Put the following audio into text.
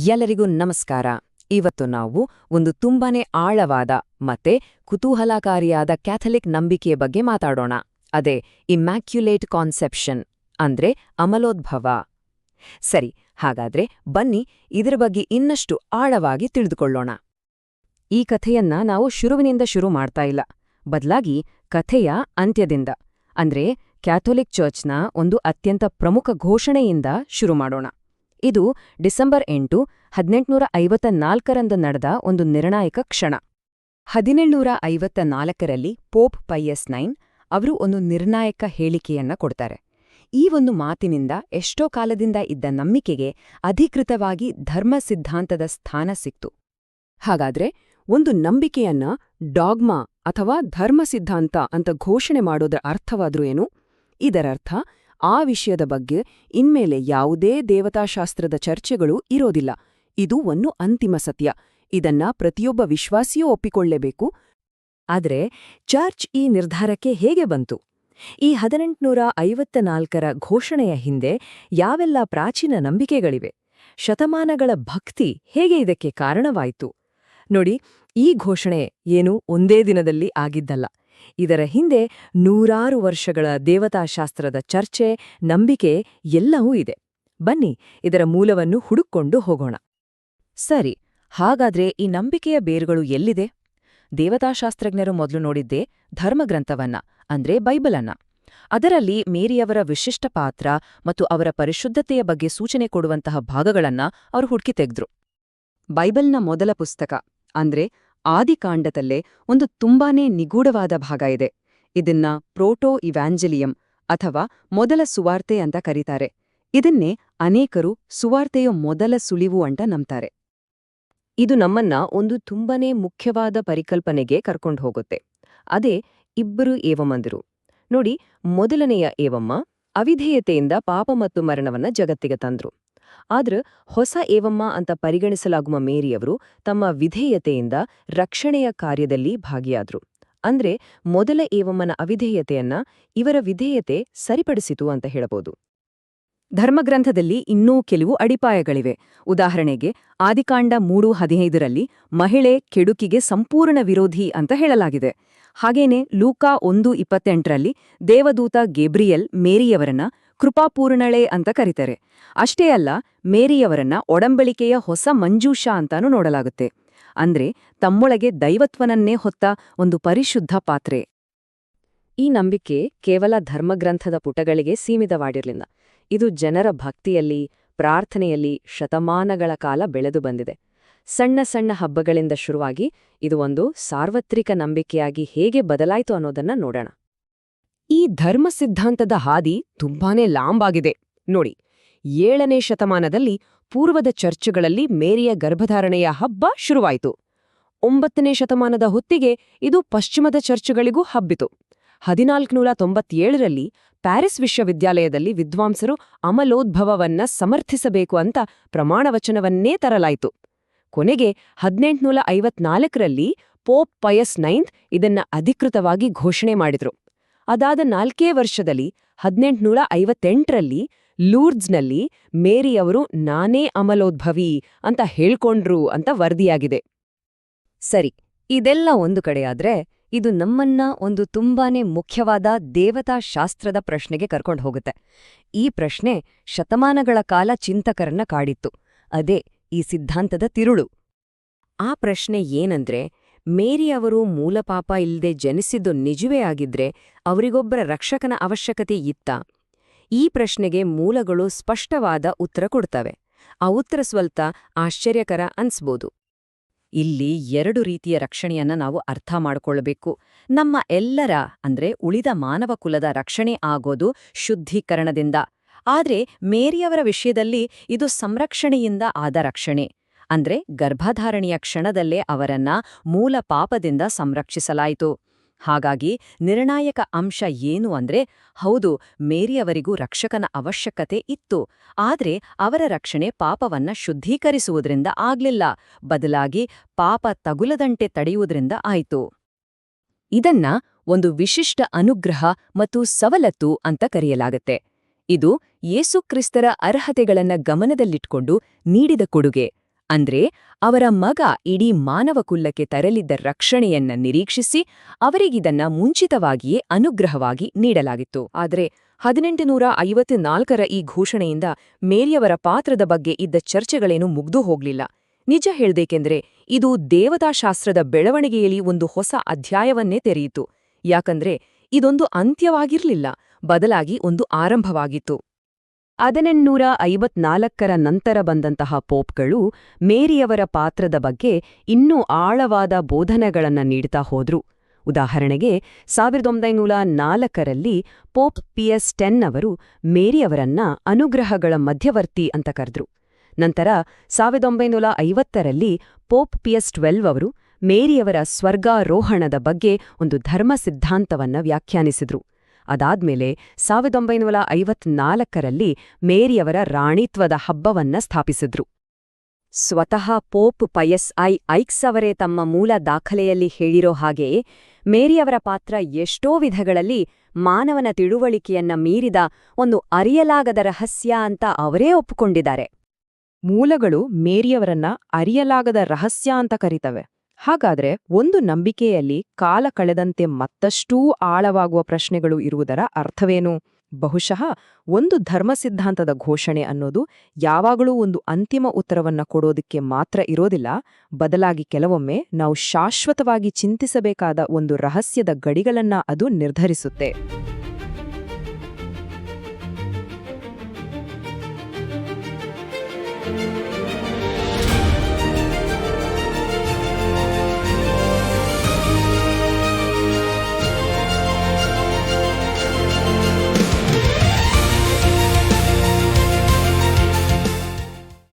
ಎಲ್ಲರಿಗೂ ನಮಸ್ಕಾರ. ಇವತ್ತು ನಾವು ಒಂದು ತುಂಬಾನೇ ಆಳವಾದ ಮತ್ತೆ ಕುತೂಹಲಕಾರಿಯಾದ ಕ್ಯಾಥಲಿಕ್ ನಂಬಿಕೆಯ ಬಗ್ಗೆ ಮಾತಾಡೋಣ. ಅದೇ ಇಮ್ಯಾಕ್ಯುಲೇಟ್ ಕಾನ್ಸೆಪ್ಷನ್ ಅಂದ್ರೆ ಅಮಲೋದ್ಭವ. ಸರಿ, ಹಾಗಾದ್ರೆ ಬನ್ನಿ ಇದರ ಬಗ್ಗೆ ಇನ್ನಷ್ಟು ಆಳವಾಗಿ ತಿಳಿದುಕೊಳ್ಳೋಣ. ಈ ಕಥೆಯನ್ನ ನಾವು ಶುರುವಿನಿಂದ ಶುರು ಮಾಡ್ತಾ ಇಲ್ಲ, ಬದಲಾಗಿ ಕಥೆಯ ಅಂತ್ಯದಿಂದ ಅಂದ್ರೆ ಕ್ಯಾಥೋಲಿಕ್ ಚರ್ಚ್ನ ಒಂದು ಅತ್ಯಂತ ಪ್ರಮುಖ ಘೋಷಣೆಯಿಂದ ಶುರು ಮಾಡೋಣ. ಇದು ಡಿಸೆಂಬರ್ 8, 1854ರಂದು ನಡೆದ ಒಂದು ನಿರ್ಣಾಯಕ ಕ್ಷಣ. 1754ರಲ್ಲಿ ಪೋಪ್ ಪೈಯಸ್ 9 ಅವರು ಒಂದು ನಿರ್ಣಾಯಕ ಹೇಳಿಕೆಯನ್ನ ಕೊಡ್ತಾರೆ. ಈ ಒಂದು ಮಾತಿನಿಂದ ಎಷ್ಟೋ ಕಾಲದಿಂದ ಇದ್ದ ನಂಬಿಕೆಗೆ ಅಧಿಕೃತವಾಗಿ ಧರ್ಮ ಸಿದ್ಧಾಂತದ ಸ್ಥಾನ ಸಿಕ್ತು. ಹಾಗಾದ್ರೆ ಒಂದು ನಂಬಿಕೆಯನ್ನ ಡಾಗ್ಮಾ ಅಥವಾ ಧರ್ಮ ಸಿದ್ಧಾಂತ ಅಂತ ಘೋಷಣೆ ಮಾಡೋದರ ಅರ್ಥವಾದ್ರೂ ಏನು? ಇದರರ್ಥ ಆ ವಿಷಯದ ಬಗ್ಗೆ ಇನ್ಮೇಲೆ ಯಾವುದೇ ದೇವತಾಶಾಸ್ತ್ರದ ಚರ್ಚೆಗಳು ಇರೋದಿಲ್ಲ. ಇದು ಒಂದು ಅಂತಿಮ ಸತ್ಯ. ಇದನ್ನ ಪ್ರತಿಯೊಬ್ಬ ವಿಶ್ವಾಸಿಯೂ ಒಪ್ಪಿಕೊಳ್ಳೇಬೇಕು. ಆದ್ರೆ ಚರ್ಚ್ ಈ ನಿರ್ಧಾರಕ್ಕೆ ಹೇಗೆ ಬಂತು? ಈ 1854ರ ಘೋಷಣೆಯ ಹಿಂದೆ ಯಾವೆಲ್ಲ ಪ್ರಾಚೀನ ನಂಬಿಕೆಗಳಿವೆ? ಶತಮಾನಗಳ ಭಕ್ತಿ ಹೇಗೆ ಇದಕ್ಕೆ ಕಾರಣವಾಯಿತು? ನೋಡಿ, ಈ ಘೋಷಣೆ ಏನು ಒಂದೇ ದಿನದಲ್ಲಿ ಆಗಿದ್ದಲ್ಲ. ಇದರ ಹಿಂದೆ ನೂರಾರು ವರ್ಷಗಳ ದೇವತಾಶಾಸ್ತ್ರದ ಚರ್ಚೆ, ನಂಬಿಕೆ ಎಲ್ಲವೂ ಇದೆ. ಬನ್ನಿ ಇದರ ಮೂಲವನ್ನು ಹುಡುಕೊಂಡು ಹೋಗೋಣ. ಸರಿ, ಹಾಗಾದ್ರೆ ಈ ನಂಬಿಕೆಯ ಬೇರುಗಳು ಎಲ್ಲಿದೆ? ದೇವತಾಶಾಸ್ತ್ರಜ್ಞರು ಮೊದಲು ನೋಡಿದ್ದೇ ಧರ್ಮಗ್ರಂಥವನ್ನ, ಅಂದ್ರೆ ಬೈಬಲನ್ನ. ಅದರಲ್ಲಿ ಮೇರಿಯವರ ವಿಶಿಷ್ಟ ಪಾತ್ರ ಮತ್ತು ಅವರ ಪರಿಶುದ್ಧತೆಯ ಬಗ್ಗೆ ಸೂಚನೆ ಕೊಡುವಂತಹ ಭಾಗಗಳನ್ನ ಅವರು ಹುಡುಕಿ ತೆಗೆದ್ರು. ಬೈಬಲ್ನ ಮೊದಲ ಪುಸ್ತಕ ಅಂದ್ರೆ ಆದಿಕಾಂಡದಲ್ಲೇ ಒಂದು ತುಂಬಾನೇ ನಿಗೂಢವಾದ ಭಾಗ ಇದೆ. ಇದನ್ನ ಪ್ರೋಟೋ ಇವ್ಯಾಂಜಲಿಯಂ ಅಥವಾ ಮೊದಲ ಸುವಾರ್ತೆ ಅಂತ ಕರೀತಾರೆ. ಇದನ್ನೇ ಅನೇಕರು ಸುವಾರ್ತೆಯ ಮೊದಲ ಸುಳಿವು ಅಂತ ನಂಬ್ತಾರೆ. ಇದು ನಮ್ಮನ್ನ ಒಂದು ತುಂಬಾನೇ ಮುಖ್ಯವಾದ ಪರಿಕಲ್ಪನೆಗೆ ಕರ್ಕೊಂಡು ಹೋಗುತ್ತೆ. ಅದೇ ಇಬ್ಬರು ಏವಮ್ಮಂದಿರು. ನೋಡಿ, ಮೊದಲನೆಯ ಏವಮ್ಮ ಅವಿಧೇಯತೆಯಿಂದ ಪಾಪ ಮತ್ತು ಮರಣವನ್ನ ಜಗತ್ತಿಗೆ ತಂದ್ರು. ಆದ್ರೆ ಹೊಸ ಏವಮ್ಮ ಅಂತ ಪರಿಗಣಿಸಲಾಗುವ ಮೇರಿಯವರು ತಮ್ಮ ವಿಧೇಯತೆಯಿಂದ ರಕ್ಷಣೆಯ ಕಾರ್ಯದಲ್ಲಿ ಭಾಗಿಯಾದ್ರು. ಅಂದ್ರೆ ಮೊದಲ ಏವಮ್ಮನ ಅವಿಧೇಯತೆಯನ್ನ ಇವರ ವಿಧೇಯತೆ ಸರಿಪಡಿಸಿತು ಅಂತ ಹೇಳಬಹುದು. ಧರ್ಮಗ್ರಂಥದಲ್ಲಿ ಇನ್ನೂ ಕೆಲವು ಅಡಿಪಾಯಗಳಿವೆ. ಉದಾಹರಣೆಗೆ ಆದಿಕಾಂಡ 3:15ರಲ್ಲಿ ಮಹಿಳೆ ಕೆಡುಕಿಗೆ ಸಂಪೂರ್ಣ ವಿರೋಧಿ ಅಂತ ಹೇಳಲಾಗಿದೆ. ಹಾಗೇನೆ ಲೂಕಾ 1:28ರಲ್ಲಿ ದೇವದೂತ ಗೇಬ್ರಿಯಲ್ ಮೇರಿಯವರನ್ನ ಕೃಪಾಪೂರ್ಣಳೆ ಅಂತ ಕರೀತಾರೆ. ಅಷ್ಟೇ ಅಲ್ಲ, ಮೇರಿಯವರನ್ನ ಒಡಂಬಳಿಕೆಯ ಹೊಸ ಮಂಜೂಷ ಅಂತಾನೂ ನೋಡಲಾಗುತ್ತೆ. ಅಂದ್ರೆ ತಮ್ಮೊಳಗೆ ದೈವತ್ವನನ್ನೇ ಹೊತ್ತ ಒಂದು ಪರಿಶುದ್ಧ ಪಾತ್ರೆ. ಈ ನಂಬಿಕೆ ಕೇವಲ ಧರ್ಮಗ್ರಂಥದ ಪುಟಗಳಿಗೆ ಸೀಮಿತವಾಗಿರಲಿಲ್ಲ. ಇದು ಜನರ ಭಕ್ತಿಯಲ್ಲಿ, ಪ್ರಾರ್ಥನೆಯಲ್ಲಿ ಶತಮಾನಗಳ ಕಾಲ ಬೆಳೆದು ಬಂದಿದೆ. ಸಣ್ಣ ಸಣ್ಣ ಹಬ್ಬಗಳಿಂದ ಶುರುವಾಗಿ ಇದು ಒಂದು ಸಾರ್ವತ್ರಿಕ ನಂಬಿಕೆಯಾಗಿ ಹೇಗೆ ಬದಲಾಯಿತು ಅನ್ನೋದನ್ನ ನೋಡೋಣ. ಈ ಧರ್ಮ ಸಿದ್ಧಾಂತದ ಹಾದಿ ತುಂಬಾನೇ ಲಾಂಬಾಗಿದೆ. ನೋಡಿ, 7ನೇ ಶತಮಾನದಲ್ಲಿ ಪೂರ್ವದ ಚರ್ಚ್ಗಳಲ್ಲಿ ಮೇರಿಯ ಗರ್ಭಧಾರಣೆಯ ಹಬ್ಬ ಶುರುವಾಯಿತು. 9ನೇ ಶತಮಾನದ ಹೊತ್ತಿಗೆ ಇದು ಪಶ್ಚಿಮದ ಚರ್ಚ್ಗಳಿಗೂ ಹಬ್ಬಿತು. 1497ರಲ್ಲಿ ಪ್ಯಾರಿಸ್ ವಿಶ್ವವಿದ್ಯಾಲಯದಲ್ಲಿ ವಿದ್ವಾಂಸರು ಅಮಲೋದ್ಭವವನ್ನ ಸಮರ್ಥಿಸಬೇಕು ಅಂತ ಪ್ರಮಾಣವಚನವನ್ನೇ ತರಲಾಯಿತು. ಕೊನೆಗೆ 1854ರಲ್ಲಿ ಪೋಪ್ ಪಯಸ್ 9 ಇದನ್ನ ಅಧಿಕೃತವಾಗಿ ಘೋಷಣೆ ಮಾಡಿದ್ರು. ಅದಾದ 4 ವರ್ಷದಲ್ಲಿ 1858ರಲ್ಲಿ ಲೂರ್ಡ್ಸ್ನಲ್ಲಿ ಮೇರಿಯವರು ನಾನೇ ಅಮಲೋದ್ಭವಿ ಅಂತ ಹೇಳ್ಕೊಂಡ್ರು ಅಂತ ವರದಿಯಾಗಿದೆ. ಸರಿ, ಇದೆಲ್ಲ ಒಂದು ಕಡೆಯಾದ್ರೆ ಇದು ನಮ್ಮನ್ನ ಒಂದು ತುಂಬಾನೇ ಮುಖ್ಯವಾದ ದೇವತಾಶಾಸ್ತ್ರದ ಪ್ರಶ್ನೆಗೆ ಕರ್ಕೊಂಡು ಹೋಗುತ್ತೆ. ಈ ಪ್ರಶ್ನೆ ಶತಮಾನಗಳ ಕಾಲ ಚಿಂತಕರನ್ನ ಕಾಡಿತ್ತು. ಅದೇ ಈ ಸಿದ್ಧಾಂತದ ತಿರುಳು. ಆ ಪ್ರಶ್ನೆ ಏನಂದ್ರೆ, ಮೇರಿಯವರು ಮೂಲಪಾಪ ಇಲ್ಲದೆ ಜನಿಸಿದ್ದು ನಿಜವೇ ಆಗಿದ್ರೆ ಅವರಿಗೊಬ್ಬರ ರಕ್ಷಕನ ಅವಶ್ಯಕತೆ ಇತ್ತಾ? ಈ ಪ್ರಶ್ನೆಗೆ ಮೂಲಗಳು ಸ್ಪಷ್ಟವಾದ ಉತ್ತರ ಕೊಡ್ತವೆ. ಆ ಉತ್ತರ ಸ್ವಲ್ಪ ಆಶ್ಚರ್ಯಕರ ಅನ್ಸ್ಬೋದು. ಇಲ್ಲಿ 2 ರೀತಿಯ ರಕ್ಷಣೆಯನ್ನ ನಾವು ಅರ್ಥ ಮಾಡಿಕೊಳ್ಳಬೇಕು. ನಮ್ಮ ಎಲ್ಲರ ಅಂದ್ರೆ ಉಳಿದ ಮಾನವ ಕುಲದ ರಕ್ಷಣೆ ಆಗೋದು ಶುದ್ಧೀಕರಣದಿಂದ. ಆದ್ರೆ ಮೇರಿಯವರ ವಿಷಯದಲ್ಲಿ ಇದು ಸಂರಕ್ಷಣೆಯಿಂದ ಆದ ರಕ್ಷಣೆ. ಅಂದ್ರೆ ಗರ್ಭಧಾರಣೆಯ ಕ್ಷಣದಲ್ಲೇ ಅವರನ್ನ ಮೂಲ ಪಾಪದಿಂದ ಸಂರಕ್ಷಿಸಲಾಯಿತು. ಹಾಗಾಗಿ ನಿರ್ಣಾಯಕ ಅಂಶ ಏನು ಅಂದ್ರೆ ಹೌದು, ಮೇರಿಯವರಿಗೂ ರಕ್ಷಕನ ಅವಶ್ಯಕತೆ ಇತ್ತು, ಆದ್ರೆ ಅವರ ರಕ್ಷಣೆ ಪಾಪವನ್ನ ಶುದ್ಧೀಕರಿಸುವುದರಿಂದ ಆಗ್ಲಿಲ್ಲ, ಬದಲಾಗಿ ಪಾಪ ತಗುಲದಂತೆ ತಡೆಯುವುದರಿಂದ ಆಯಿತು. ಇದನ್ನ ಒಂದು ವಿಶಿಷ್ಟ ಅನುಗ್ರಹ ಮತ್ತು ಸವಲತ್ತು ಅಂತ ಕರೆಯಲಾಗುತ್ತೆ. ಇದು ಯೇಸುಕ್ರಿಸ್ತರ ಅರ್ಹತೆಗಳನ್ನ ಗಮನದಲ್ಲಿಟ್ಕೊಂಡು ನೀಡಿದ ಕೊಡುಗೆ. ಅಂದ್ರೆ ಅವರ ಮಗ ಇಡೀ ಮಾನವ ಕುಲಕ್ಕೆ ತರಲಿದ್ದ ರಕ್ಷಣೆಯನ್ನ ನಿರೀಕ್ಷಿಸಿ ಅವರಿಗಿದನ್ನ ಮುಂಚಿತವಾಗಿಯೇ ಅನುಗ್ರಹವಾಗಿ ನೀಡಲಾಗಿತ್ತು. ಆದರೆ 1854ರ ಈ ಘೋಷಣೆಯಿಂದ ಮೇರಿಯವರ ಪಾತ್ರದ ಬಗ್ಗೆ ಇದ್ದ ಚರ್ಚೆಗಳೇನೂ ಮುಗ್ದು ಹೋಗ್ಲಿಲ್ಲ. ನಿಜ ಹೇಳ್ಬೇಕೆಂದ್ರೆ ಇದು ದೇವತಾಶಾಸ್ತ್ರದ ಬೆಳವಣಿಗೆಯಲ್ಲಿ ಒಂದು ಹೊಸ ಅಧ್ಯಾಯವನ್ನೇ ತೆರೆಯಿತು. ಯಾಕಂದ್ರೆ ಇದೊಂದು ಅಂತ್ಯವಾಗಿರ್ಲಿಲ್ಲ, ಬದಲಾಗಿ ಒಂದು ಆರಂಭವಾಗಿತ್ತು. 1854ರ ನಂತರ ಬಂದಂತಹ ಪೋಪ್ಗಳು ಮೇರಿಯವರ ಪಾತ್ರದ ಬಗ್ಗೆ ಇನ್ನೂ ಆಳವಾದ ಬೋಧನೆಗಳನ್ನ ನೀಡ್ತಾ ಹೋದ್ರು. ಉದಾಹರಣೆಗೆ 1904ರಲ್ಲಿ ಪೋಪ್ ಪಿಯಸ್ 10 ಅವರು ಮೇರಿಯವರನ್ನ ಅನುಗ್ರಹಗಳ ಮಧ್ಯವರ್ತಿ ಅಂತ ಕರೆದ್ರು. ನಂತರ 1950ರಲ್ಲಿ ಪೋಪ್ ಪಿಯಸ್ 12 ಅವರು ಮೇರಿಯವರ ಸ್ವರ್ಗಾರೋಹಣದ ಬಗ್ಗೆ ಒಂದು ಧರ್ಮ ಸಿದ್ಧಾಂತವನ್ನ ವ್ಯಾಖ್ಯಾನಿಸಿದ್ರು. ಅದಾದ್ಮೇಲೆ 1954ರಲ್ಲಿ ಮೇರಿಯವರ ರಾಣಿತ್ವದ ಹಬ್ಬವನ್ನ ಸ್ಥಾಪಿಸಿದ್ರು. ಸ್ವತಃ ಪೋಪ್ ಪಯಸ್ ಐಕ್ಸ್ ಅವರೇ ತಮ್ಮ ಮೂಲ ದಾಖಲೆಯಲ್ಲಿ ಹೇಳಿರೋ ಹಾಗೆಯೇ ಮೇರಿಯವರ ಪಾತ್ರ ಎಷ್ಟೋ ವಿಧಗಳಲ್ಲಿ ಮಾನವನ ತಿಳುವಳಿಕೆಯನ್ನ ಮೀರಿದ ಒಂದು ಅರಿಯಲಾಗದ ರಹಸ್ಯ ಅಂತ ಅವರೇ ಒಪ್ಪಿಕೊಂಡಿದ್ದಾರೆ. ಮೂಲಗಳು ಮೇರಿಯವರನ್ನ ಅರಿಯಲಾಗದ ರಹಸ್ಯ ಅಂತ ಕರೀತವೆ. ಹಾಗಾದ್ರೆ ಒಂದು ನಂಬಿಕೆಯಲ್ಲಿ ಕಾಲ ಕಳೆದಂತೆ ಮತ್ತಷ್ಟೂ ಆಳವಾಗುವ ಪ್ರಶ್ನೆಗಳು ಇರುವುದರ ಅರ್ಥವೇನು? ಬಹುಶಃ ಒಂದು ಧರ್ಮಸಿದ್ಧಾಂತದ ಘೋಷಣೆ ಅನ್ನೋದು ಯಾವಾಗಲೂ ಒಂದು ಅಂತಿಮ ಉತ್ತರವನ್ನ ಕೊಡೋದಕ್ಕೆ ಮಾತ್ರ ಇರೋದಿಲ್ಲ, ಬದಲಾಗಿ ಕೆಲವೊಮ್ಮೆ ನಾವು ಶಾಶ್ವತವಾಗಿ ಚಿಂತಿಸಬೇಕಾದ ಒಂದು ರಹಸ್ಯದ ಗಡಿಗಳನ್ನ ಅದು ನಿರ್ಧರಿಸುತ್ತೆ.